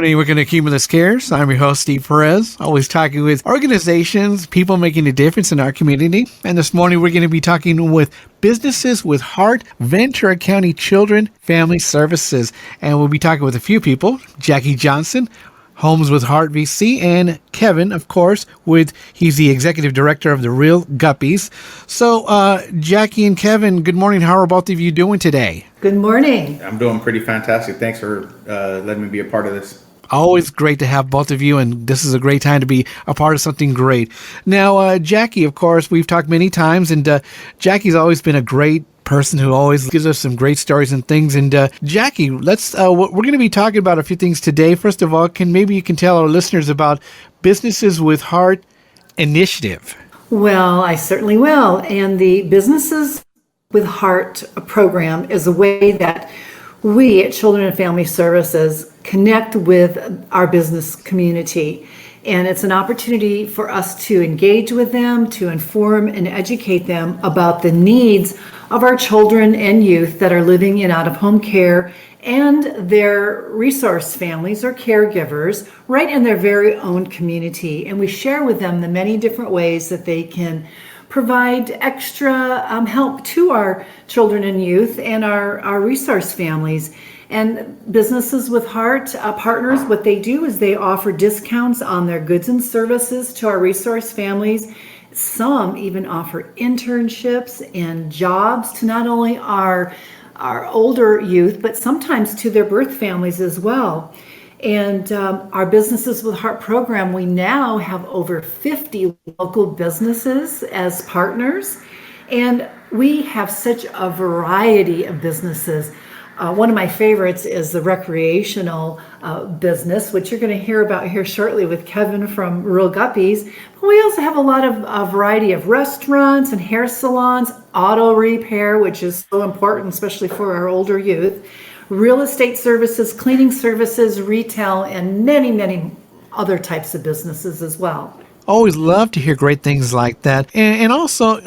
Opening Weekend of Cumulus Cares. I'm your host, Steve Perez, always talking with organizations, people making a difference in our community. And this morning we're going to be talking with Businesses with Heart, Ventura County Children Family Services. And we'll be talking with a few people, Jaci Johnson, Homes with Heart VC, and Kevin, of course, he's the executive director of the Real Guppies. So, Jaci and Kevin, good morning. How are both of you doing today? Good morning. I'm doing pretty fantastic. Thanks for letting me be a part of this. Always great to have both of you, and this is a great time to be a part of something great. Now, Jaci, of course, we've talked many times, and Jaci's always been a great person who always gives us some great stories and things. And Jaci, we're going to be talking about a few things today. First of all, maybe you can tell our listeners about Businesses with Heart initiative. Well, I certainly will. And the Businesses with Heart program is a way that we at Children and Family Services connect with our business community. And it's an opportunity for us to engage with them, to inform and educate them about the needs of our children and youth that are living in out-of-home care and their resource families or caregivers right in their very own community. And we share with them the many different ways that they can provide extra help to our children and youth and our resource families. And Businesses with Heart partners, what they do is they offer discounts on their goods and services to our resource families. Some even offer internships and jobs to not only our older youth, but sometimes to their birth families as well. And our Businesses with Heart program, we now have over 50 local businesses as partners, and we have such a variety of businesses. One of my favorites is the recreational business, which you're going to hear about here shortly with Kevin from Real Guppies. But we also have a lot of a variety of restaurants and hair salons, auto repair, which is so important, especially for our older youth, real estate services, cleaning services, retail, and many, many other types of businesses as well. Always love to hear great things like that. And also,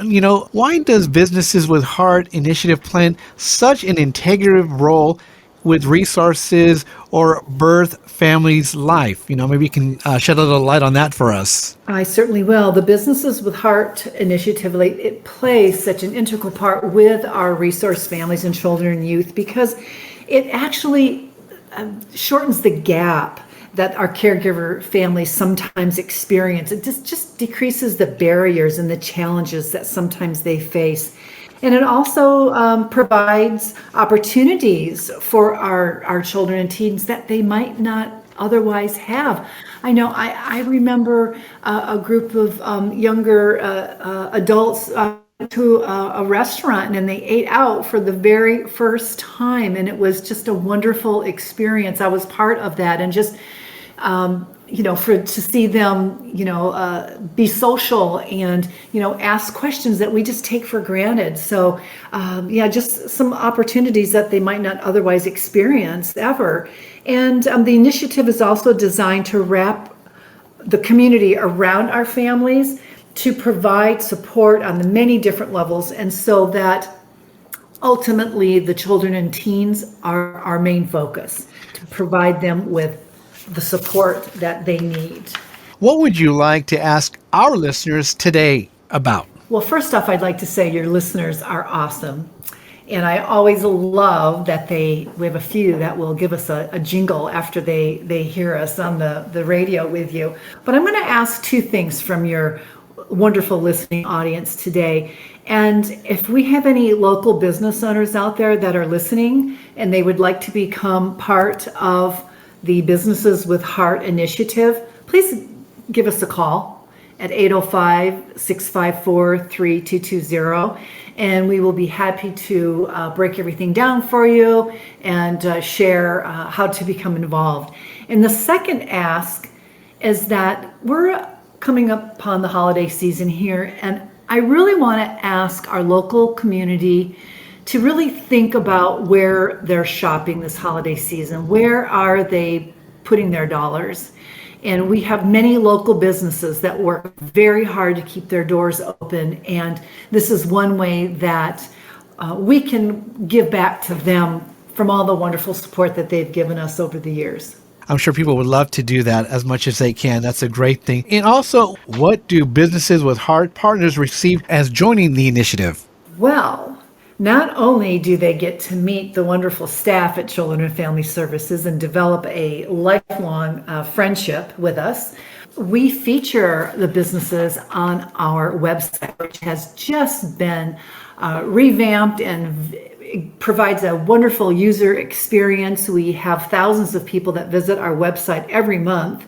why does Businesses with Heart initiative play such an integrative role with resources or birth families' life? Maybe you can shed a little light on that for us. I certainly will. The Businesses with Heart initiative, it plays such an integral part with our resource families and children and youth because it actually shortens the gap that our caregiver families sometimes experience. It just decreases the barriers and the challenges that sometimes they face. And it also provides opportunities for our children and teens that they might not otherwise have. I know I remember a group of younger adults to a restaurant and they ate out for the very first time, and it was just a wonderful experience. I was part of that, and just to see them be social and ask questions that we just take for granted. So just some opportunities that they might not otherwise experience ever. And the initiative is also designed to wrap the community around our families, to provide support on the many different levels, and so that ultimately the children and teens are our main focus, to provide them with the support that they need. What would you like to ask our listeners today about? Well, first off, I'd like to say your listeners are awesome. And I always love that we have a few that will give us a jingle after they hear us on the radio with you. But I'm going to ask two things from your wonderful listening audience today. And if we have any local business owners out there that are listening and they would like to become part of the Businesses with Heart initiative, please give us a call at 805-654-3220, and we will be happy to break everything down for you and share how to become involved. And the second ask is that we're coming up upon the holiday season here, and I really want to ask our local community to really think about where they're shopping this holiday season. Where are they putting their dollars? And we have many local businesses that work very hard to keep their doors open, and this is one way that we can give back to them from all the wonderful support that they've given us over the years. I'm sure people would love to do that as much as they can. That's a great thing. And also, what do businesses with heart partners receive as joining the initiative? Well, not only do they get to meet the wonderful staff at Children and Family Services and develop a lifelong friendship with us, we feature the businesses on our website, which has just been revamped and provides a wonderful user experience. We have thousands of people that visit our website every month.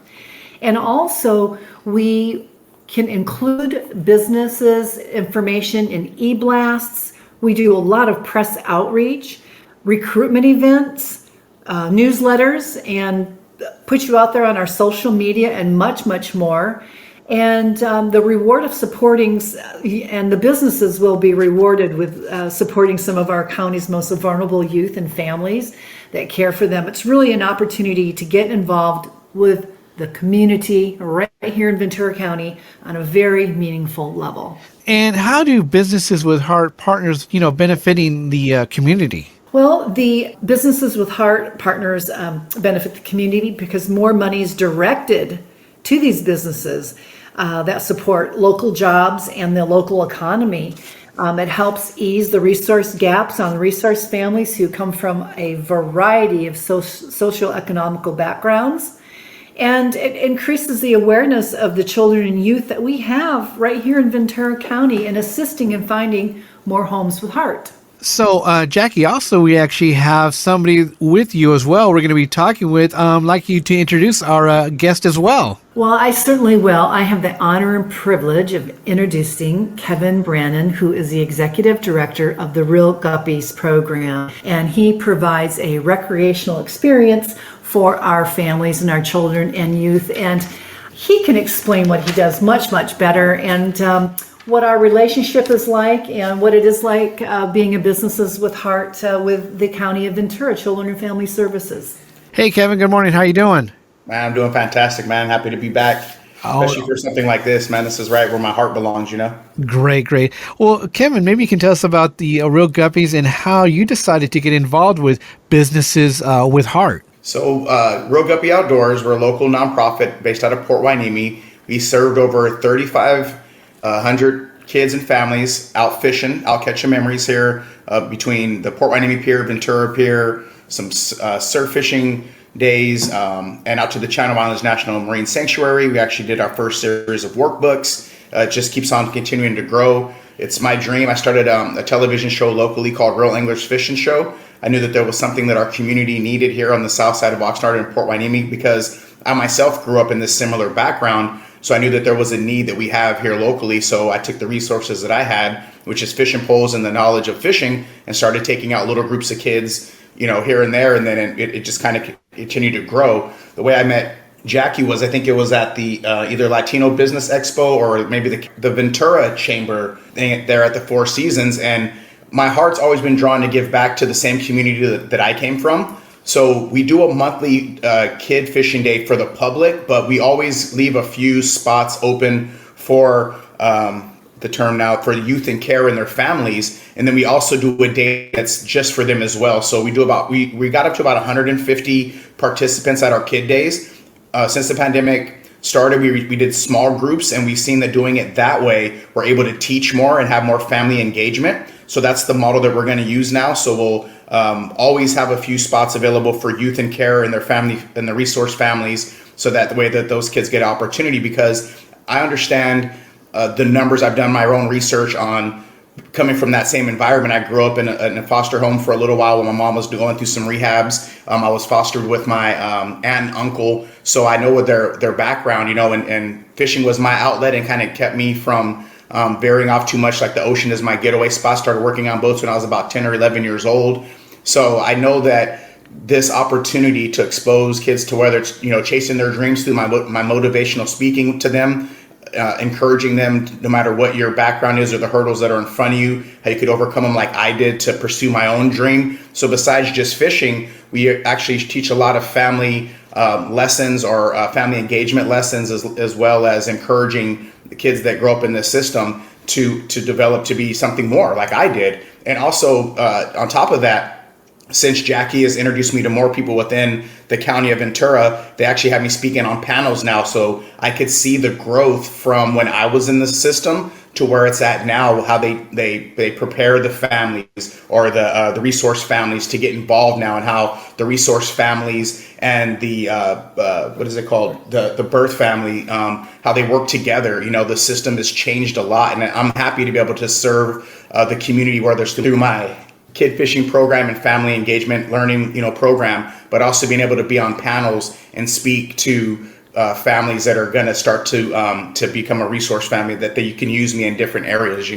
And also, we can include businesses information in e-blasts. We do a lot of press outreach, recruitment events, newsletters, and put you out there on our social media and much, much more. And the reward of supporting, and the businesses will be rewarded with supporting some of our county's most vulnerable youth and families that care for them. It's really an opportunity to get involved with the community right here in Ventura County on a very meaningful level. And how do businesses with heart partners, benefiting the community? Well, the businesses with heart partners benefit the community because more money is directed to these businesses that support local jobs and the local economy. It helps ease the resource gaps on resource families who come from a variety of socioeconomical backgrounds. And it increases the awareness of the children and youth that we have right here in Ventura County in assisting in finding more homes with heart. So, Jaci, also, we actually have somebody with you as well. We're going to be talking with. I'd like you to introduce our guest as well. Well, I certainly will. I have the honor and privilege of introducing Kevin Brannon, who is the executive director of the Real Guppies program. And he provides a recreational experience for our families and our children and youth. And he can explain what he does much, much better. And what our relationship is like and what it is like being a businesses with heart with the County of Ventura Children and Family Services. Hey, Kevin, good morning. How you doing? Man, I'm doing fantastic, man. Happy to be back, especially for something like this, man. This is right where my heart belongs, Great. Well, Kevin, maybe you can tell us about the Real Guppies and how you decided to get involved with businesses with heart. So, Real Guppy Outdoors, we're a local nonprofit based out of Port Hueneme. We served over 3,500 kids and families out fishing, out catching memories here between the Port Hueneme Pier, Ventura Pier, some surf fishing days, and out to the Channel Islands National Marine Sanctuary. We actually did our first series of workbooks. It just keeps on continuing to grow. It's my dream. I started a television show locally called Real Anglers Fishing Show. I knew that there was something that our community needed here on the south side of Oxnard and Port Hueneme because I myself grew up in this similar background. So I knew that there was a need that we have here locally. So I took the resources that I had, which is fishing poles and the knowledge of fishing, and started taking out little groups of kids, here and there. And then it just kind of continued to grow. The way I met Jaci was, I think it was at the either Latino Business Expo or maybe the Ventura Chamber thing there at the Four Seasons. And my heart's always been drawn to give back to the same community that I came from. So we do a monthly kid fishing day for the public, but we always leave a few spots open for the term now for youth in care and their families. And then we also do a day that's just for them as well. So we got up to about 150 participants at our kid days. Since the pandemic started, we did small groups, and we've seen that doing it that way, we're able to teach more and have more family engagement. So that's the model that we're going to use now. So we'll always have a few spots available for youth in care and their family and the resource families, so that the way that those kids get opportunity, because I understand the numbers. I've done my own research on coming from that same environment. I grew up in a foster home for a little while when my mom was going through some rehabs. I was fostered with my aunt and uncle, so I know what their background, and fishing was my outlet and kind of kept me from veering off too much. Like the ocean is my getaway spot. Started working on boats when I was about 10 or 11 years old. So I know that this opportunity to expose kids to whether it's, chasing their dreams through my motivational speaking to them, encouraging them no matter what your background is or the hurdles that are in front of you, how you could overcome them like I did to pursue my own dream. So besides just fishing, we actually teach a lot of family lessons or family engagement lessons, as well as encouraging the kids that grow up in this system to develop to be something more like I did. And also on top of that, since Jaci has introduced me to more people within the county of Ventura, they actually have me speaking on panels now. So I could see the growth from when I was in the system to where it's at now, how they prepare the families or the resource families to get involved now, and how the resource families and the what is it called, the birth family, how they work together. The system has changed a lot, and I'm happy to be able to serve the community, whether it's through my kid fishing program and family engagement learning program, but also being able to be on panels and speak to families that are going to start to become a resource family, that you can use me in different areas.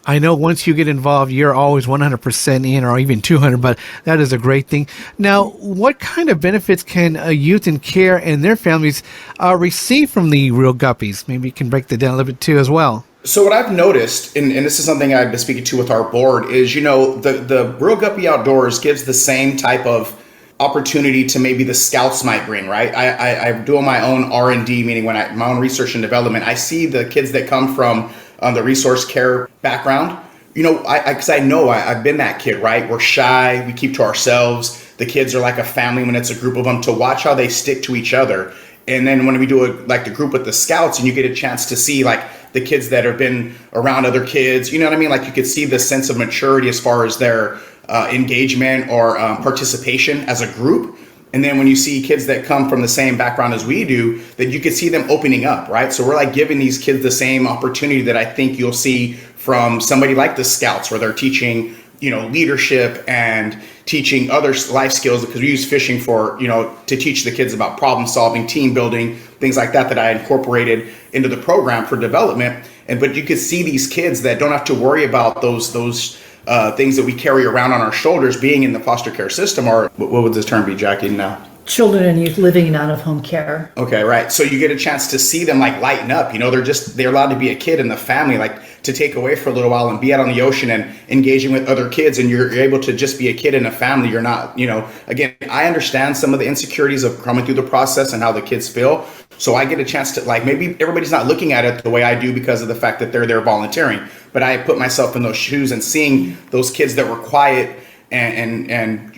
I know once you get involved, you're always 100% in, or even 200, but that is a great thing. Now, what kind of benefits can a youth in care and their families receive from the Real Guppies? Maybe you can break that down a little bit too as well. So what I've noticed, and this is something I've been speaking to with our board, is, the Real Guppy Outdoors gives the same type of opportunity to maybe the Scouts might bring, right? I'm doing my own R&D, meaning my own research and development. I see the kids that come from the resource care background, because I know I've been that kid, right? We're shy, we keep to ourselves. The kids are like a family when it's a group of them, to watch how they stick to each other. And then when we do the group with the Scouts, and you get a chance to see the kids that have been around other kids, you know what I mean? You could see the sense of maturity as far as their engagement or participation as a group. And then when you see kids that come from the same background as we do, that you could see them opening up, right? So we're giving these kids the same opportunity that I think you'll see from somebody like the Scouts, where they're teaching, leadership and teaching other life skills, because we use fishing for, to teach the kids about problem solving, team building, things like that I incorporated into the program for development. But you could see these kids that don't have to worry about those things that we carry around on our shoulders, being in the foster care system, or what would this term be, Jaci, now? Children and youth living in out-of-home care. Okay, right. So you get a chance to see them lighten up. They're allowed to be a kid in the family, to take away for a little while and be out on the ocean and engaging with other kids, and you're able to just be a kid in a family. You're not, again, I understand some of the insecurities of coming through the process and how the kids feel. So I get a chance to maybe everybody's not looking at it the way I do because of the fact that they're there volunteering, but I put myself in those shoes and seeing those kids that were quiet and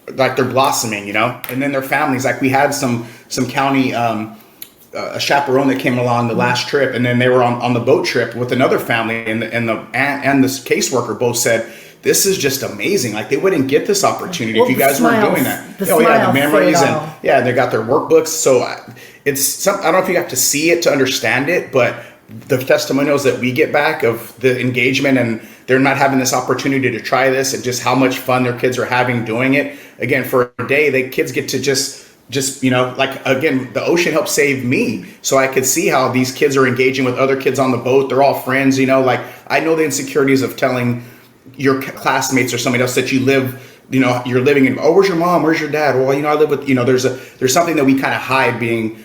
they're blossoming, and then their families. We had some county a chaperone that came along the last trip, and then they were on the boat trip with another family, and this caseworker both said, this is just amazing. They wouldn't get this opportunity if you guys weren't doing that. The memories, and they got their workbooks. So I don't know if you have to see it to understand it, but the testimonials that we get back of the engagement, and they're not having this opportunity to try this, and just how much fun their kids are having doing it. Again, for a day, the kids get to just again, the ocean helped save me. So I could see how these kids are engaging with other kids on the boat. They're all friends, I know the insecurities of telling your classmates or somebody else that you live, you're living in, where's your mom? Where's your dad? Well, I live with, there's something that we kind of hide being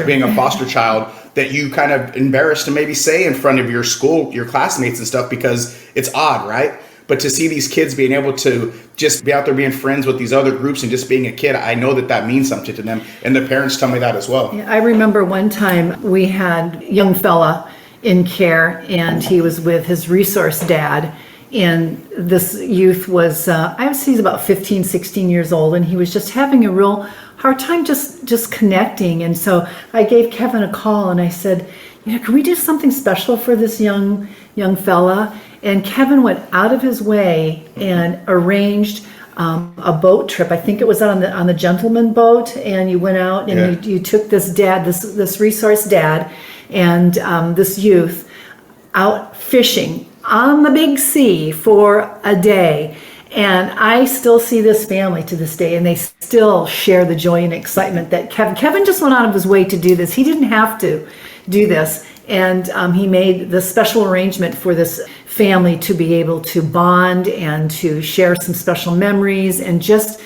being a foster child, that you kind of embarrassed to maybe say in front of your school, your classmates and stuff, because it's odd, right? But to see these kids being able to just be out there being friends with these other groups and just being a kid, I know that means something to them. And the parents tell me that as well. Yeah, I remember one time we had a young fella in care, and he was with his resource dad. And this youth was, I would say he's about 15, 16 years old, and he was just having a real hard time just connecting. And so I gave Kevin a call, and I said, can we do something special for this young fella? And Kevin went out of his way and arranged a boat trip. I think it was on the gentleman boat, and you went out and you took this dad, this resource dad, and this youth out fishing on the big sea for a day. And I still see this family to this day, and they still share the joy and excitement that Kevin just went out of his way to do this. He didn't have to do this. And he made the special arrangement for this family to be able to bond and to share some special memories and just,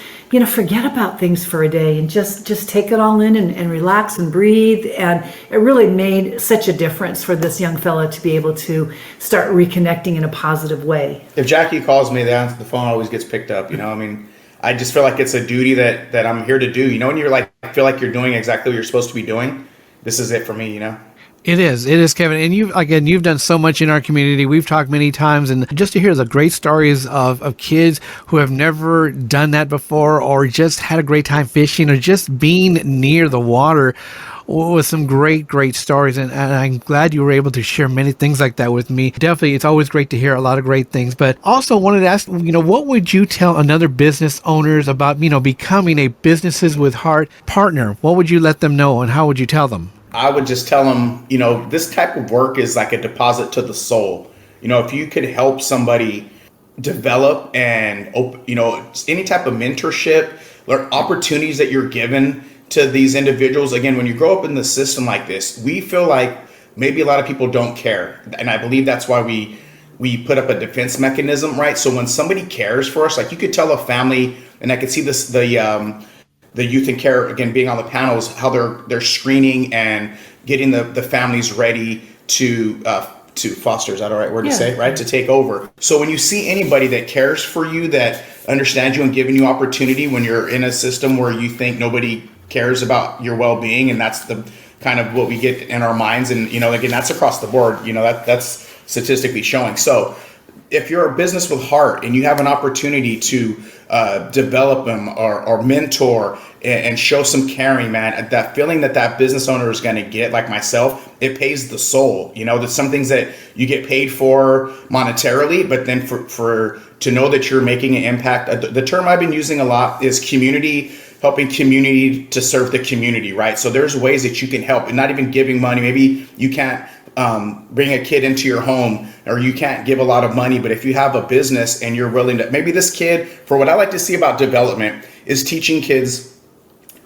forget about things for a day and just take it all in and relax and breathe. And it really made such a difference for this young fella to be able to start reconnecting in a positive way. If Jaci calls me, the phone always gets picked up, I just feel like it's a duty that I'm here to do. When you're feel like you're doing exactly what you're supposed to be doing, this is it for me, It is, Kevin. And you've done so much in our community. We've talked many times, and just to hear the great stories of kids who have never done that before, or just had a great time fishing, or just being near the water, with some great stories. And I'm glad you were able to share many things like that with me. Definitely, it's always great to hear a lot of great things. But also wanted to ask, what would you tell another business owners about, becoming a Businesses with Heart partner? What would you let them know, and how would you tell them? I would just tell them, this type of work is like a deposit to the soul. If you could help somebody develop and, any type of mentorship or opportunities that you're given to these individuals. Again, when you grow up in the system like this, we feel like maybe a lot of people don't care. And I believe that's why we put up a defense mechanism, right? So when somebody cares for us, like you could tell a family, and I could see this, the youth and care, again, being on the panels, how they're screening and getting the families ready to foster, is that all right word to say, right? To take over. So when you see anybody that cares for you, that understands you and giving you opportunity when you're in a system where you think nobody cares about your well-being, and that's the kind of what we get in our minds. And, again, that's across the board, that's statistically showing. So if you're a business with heart and you have an opportunity to develop them or mentor and show some caring, man, that feeling that business owner is going to get, like myself, it pays the soul. There's some things that you get paid for monetarily, but then for to know that you're making an impact. The term I've been using a lot is community, helping community to serve the community, right? So there's ways that you can help, and not even giving money. Maybe you can't bring a kid into your home, or you can't give a lot of money, but if you have a business and you're willing to, maybe this kid, for what I like to see about development is teaching kids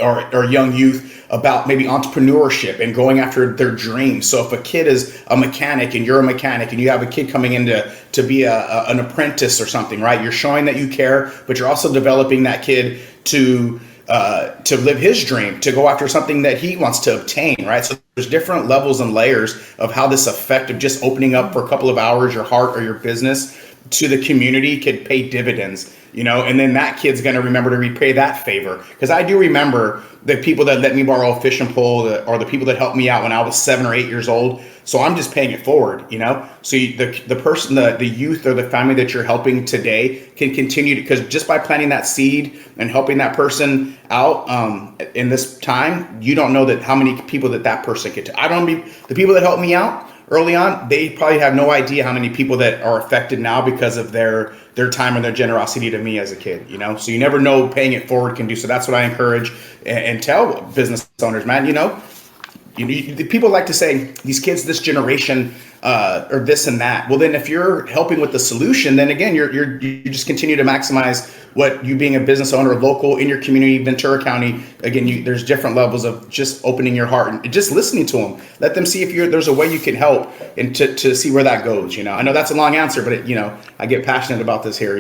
or young youth about maybe entrepreneurship and going after their dreams. So if a kid is a mechanic and you're a mechanic, and you have a kid coming in to be an apprentice or something, right? You're showing that you care, but you're also developing that kid to live his dream, to go after something that he wants to obtain, right? So there's different levels and layers of how this effect of just opening up for a couple of hours your heart or your business to the community could pay dividends, and then that kid's going to remember to repay that favor. Because I do remember the people that let me borrow a fishing pole, or the people that helped me out when I was 7 or 8 years old. So I'm just paying it forward, So the person, the youth or the family that you're helping today can continue to, because just by planting that seed and helping that person out in this time, you don't know that how many people that person could. The people that helped me out early on, they probably have no idea how many people that are affected now because of their time and their generosity to me as a kid, So you never know paying it forward can do. So that's what I encourage and tell business owners, man, people like to say these kids, this generation, or this and that. Well, then if you're helping with the solution, then again, you just continue to maximize what you being a business owner, local in your community, Ventura County. Again, there's different levels of just opening your heart and just listening to them. Let them see if there's a way you can help, and to see where that goes. I know that's a long answer, but I get passionate about this here.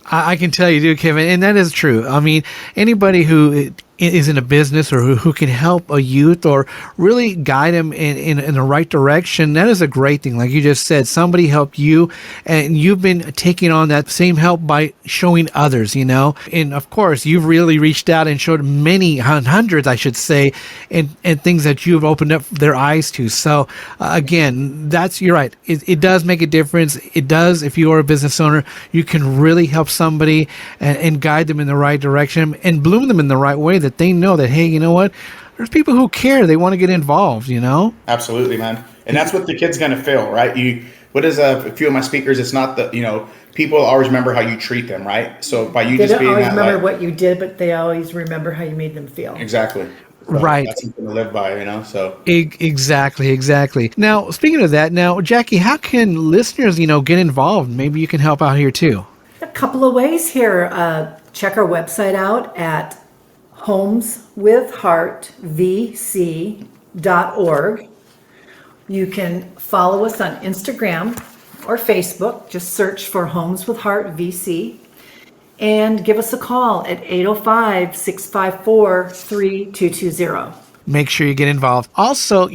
I can tell you do, Kevin, and that is true. I mean, anybody who is in a business, or who can help a youth or really guide them in the right direction, that is a great thing. Like you just said, somebody helped you, and you've been taking on that same help by showing others, And of course, you've really reached out and showed many, hundreds, I should say, and things that you've opened up their eyes to. So again, you're right. It does make a difference. It does. If you are a business owner, you can really help somebody and guide them in the right direction and bloom them in the right way, that they know that, hey, you know what? There's people who care. They want to get involved, Absolutely, man. And that's what the kid's going to feel, right? What is a few of my speakers? It's not people always remember how you treat them, right? So by you just being that, they don't always remember what you did, but they always remember how you made them feel. Exactly. So right. That's something to live by, so. Exactly. Now, speaking of that, Jackie, how can listeners, get involved? Maybe you can help out here too. A couple of ways here. Check our website out at homeswithheartvc.org. You can follow us on Instagram or Facebook. Just search for Homes with Heart VC, and give us a call at 805-654-3220. Make sure you get involved. Also,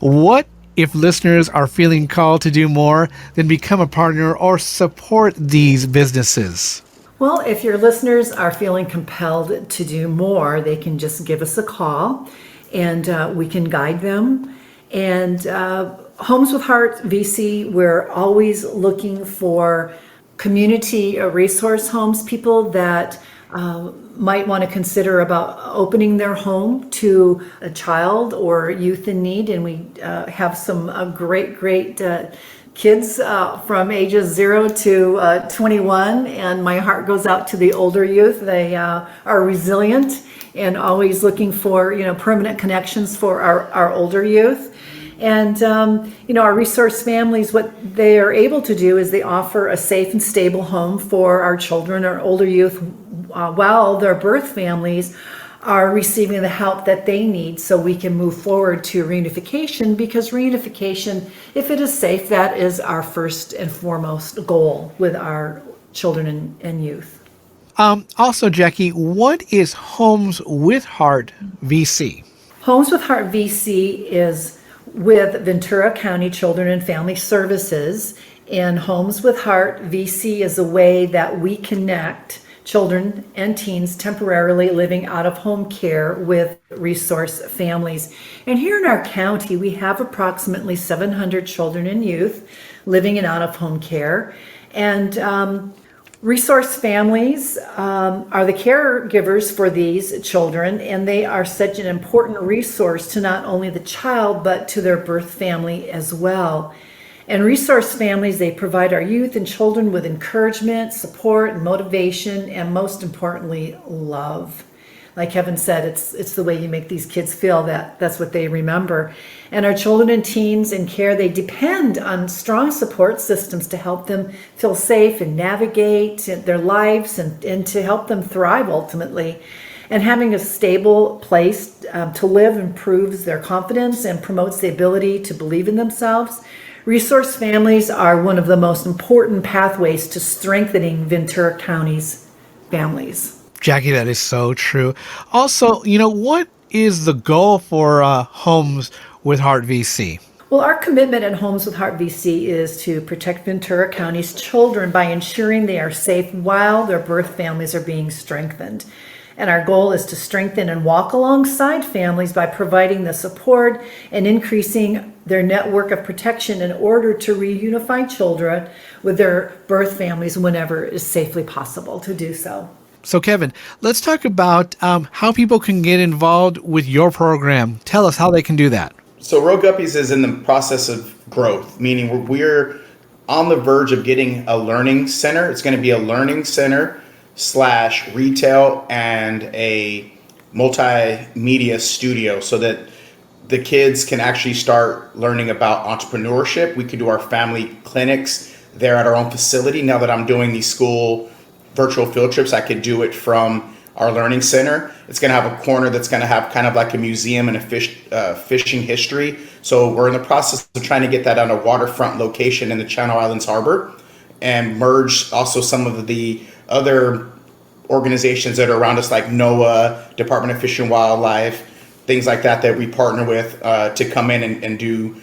what if listeners are feeling called to do more than become a partner or support these businesses? Well, if your listeners are feeling compelled to do more, they can just give us a call, and we can guide them And Homes with Heart VC, we're always looking for community resource homes, people that might want to consider about opening their home to a child or youth in need. And we have some great kids from ages 0 to 21. And my heart goes out to the older youth. They are resilient and always looking for, permanent connections for our older youth. And, our resource families, what they are able to do is they offer a safe and stable home for our children or older youth while their birth families are receiving the help that they need so we can move forward to reunification, because reunification, if it is safe, that is our first and foremost goal with our children and youth. Also, Jackie, what is Homes with Heart VC? Homes with Heart VC is with Ventura County Children and Family Services, and Homes with Heart VC is a way that we connect children and teens temporarily living out of home care with resource families. And here in our county, we have approximately 700 children and youth living in out of home care. And resource families are the caregivers for these children, and they are such an important resource to not only the child, but to their birth family as well. And resource families, they provide our youth and children with encouragement, support, motivation, and most importantly, love. Like Kevin said, it's the way you make these kids feel, that's what they remember. And our children and teens in care, they depend on strong support systems to help them feel safe and navigate their lives and to help them thrive ultimately. And having a stable place to live improves their confidence and promotes the ability to believe in themselves. Resource families are one of the most important pathways to strengthening Ventura County's families. Jackie, that is so true. Also, what is the goal for Homes with Heart VC? Well, our commitment at Homes with Heart VC is to protect Ventura County's children by ensuring they are safe while their birth families are being strengthened. And our goal is to strengthen and walk alongside families by providing the support and increasing their network of protection in order to reunify children with their birth families whenever it is safely possible to do so. So, Kevin, let's talk about how people can get involved with your program. Tell us how they can do that. So, Row Guppies is in the process of growth, meaning we're on the verge of getting a learning center. It's going to be a learning center / retail and a multimedia studio so that the kids can actually start learning about entrepreneurship. We could do our family clinics there at our own facility. Now that I'm doing these school virtual field trips, I could do it from our learning center. It's going to have a corner that's going to have kind of like a museum and a fishing history. So we're in the process of trying to get that on a waterfront location in the Channel Islands Harbor and merge also some of the other organizations that are around us, like NOAA, Department of Fish and Wildlife, things like that we partner with to come in and do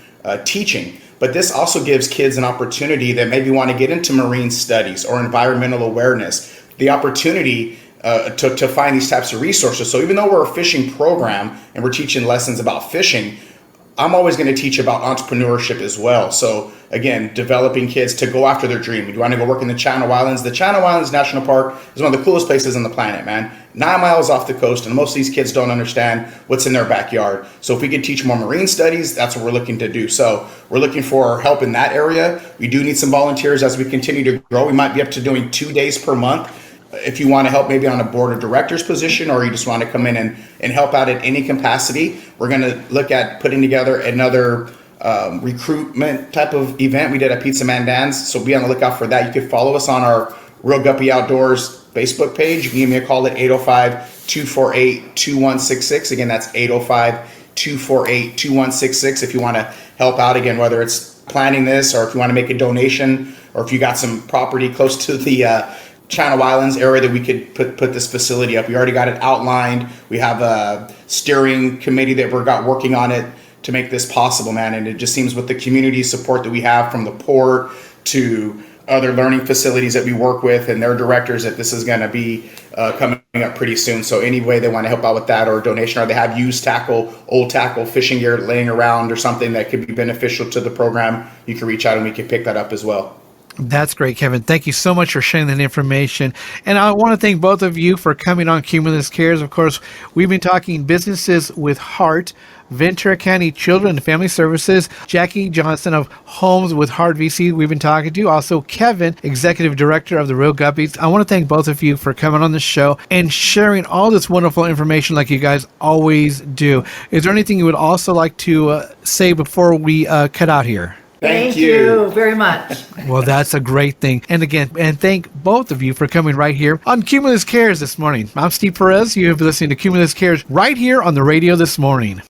teaching. But this also gives kids an opportunity that maybe want to get into marine studies or environmental awareness, the opportunity to find these types of resources. So even though we're a fishing program and we're teaching lessons about fishing, I'm always going to teach about entrepreneurship as well. So again, developing kids to go after their dream. You want to go work in the Channel Islands. The Channel Islands National Park is one of the coolest places on the planet, man. 9 miles off the coast, and most of these kids don't understand what's in their backyard. So if we could teach more marine studies, that's what we're looking to do. So we're looking for help in that area. We do need some volunteers as we continue to grow. We might be up to doing 2 days per month. If you want to help maybe on a board of directors position, or you just want to come in and help out at any capacity, we're going to look at putting together another recruitment type of event. We did a Pizza Man Dance, so be on the lookout for that. You can follow us on our Real Guppy Outdoors Facebook page. You can give me a call at 805-248-2166. Again, that's 805-248-2166 if you want to help out, again, whether it's planning this or if you want to make a donation or if you got some property close to the Channel Islands area that we could put this facility up. We already got it outlined. We have a steering committee that we're working on it to make this possible, man. And it just seems with the community support that we have from the port to other learning facilities that we work with and their directors, that this is going to be coming up pretty soon. So any way they want to help out with that or donation, or they have used tackle, old tackle, fishing gear laying around or something that could be beneficial to the program, you can reach out and we can pick that up as well. That's great, Kevin. Thank you so much for sharing that information. And I want to thank both of you for coming on Cumulus Cares. Of course, we've been talking businesses with heart, Ventura County Children and Family Services, Jaci Johnson of Homes with Heart VC we've been talking to, also Kevin, Executive Director of the Real Guppies. I want to thank both of you for coming on the show and sharing all this wonderful information like you guys always do. Is there anything you would also like to say before we cut out here? Thank you very much. Well, that's a great thing. And again, and thank both of you for coming right here on Cumulus Cares this morning. I'm Steve Perez. You have been listening to Cumulus Cares right here on the radio this morning.